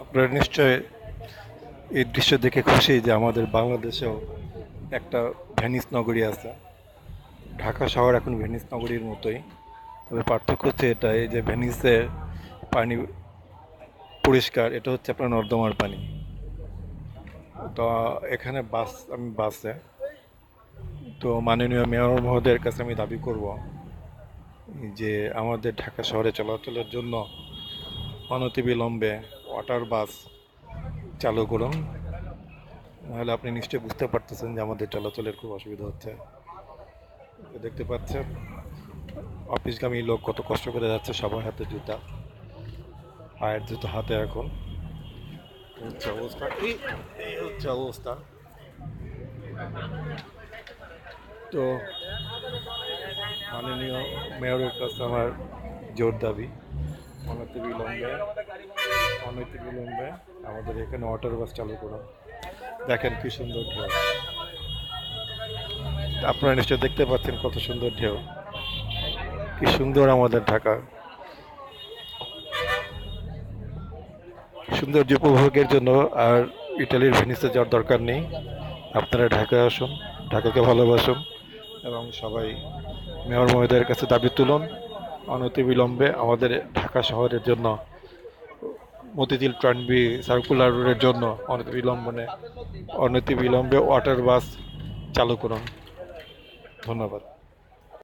আপনারা নিশ্চয় এই দৃশ্য দেখে খুশি যে আমাদের বাংলাদেশেও একটা ভেনিস নগরী আছে। ঢাকা শহর এখন ভেনিস নগরীর মতোই, তবে পার্থক্য হচ্ছে এটাই যে ভেনিসের পানি পরিষ্কার, এটা হচ্ছে আপনার নর্দমার পানি। তো এখানে আমি বাসে, তো মাননীয় মেয়র মহোদয়ের কাছে আমি দাবি করব যে আমাদের ঢাকা শহরে চলাচলের জন্য অনতিবিলম্বে ওয়াটার বাস চালু করুন। নাহলে আপনি নিশ্চয়ই বুঝতে পারতেছেন যে আমাদের চলাচলের খুব অসুবিধা হচ্ছে। দেখতে পাচ্ছেন অফিসগামী লোক কত কষ্ট করে যাচ্ছে, সবার হাতে জুতা, পায়ের জুতো হাতে এখন। এই হচ্ছে অবস্থা, এই হচ্ছে অবস্থা। তো মাননীয় মেয়রের কাছে আমার জোর দাবি, অনতিবিলম্বে অনতিবিলম্বে আমাদের এখানে ওয়াটার বাস চালু করুন। দেখেন কি সুন্দর ঢেউ, আপনারা নিশ্চয়ই দেখতে পাচ্ছেন কত সুন্দর ঢেউ, কি সুন্দর আমাদের ঢাকা। সৌন্দর্য উপভোগের জন্য আর ইটালির ভেনিসে যাওয়ার দরকার নেই। আপনারা ঢাকায় আসুন, ঢাকাকে ভালোবাসুন এবং সবাই মেয়র মহোদয়ের কাছে দাবি তুলুন অনতিবিলম্বে আমাদের ঢাকা শহরের জন্য মতিঝিল ট্রানবি সার্কুলার রোডের জন্য অনতিবিলম্বে ওয়াটার বাস চালু করুন। ধন্যবাদ।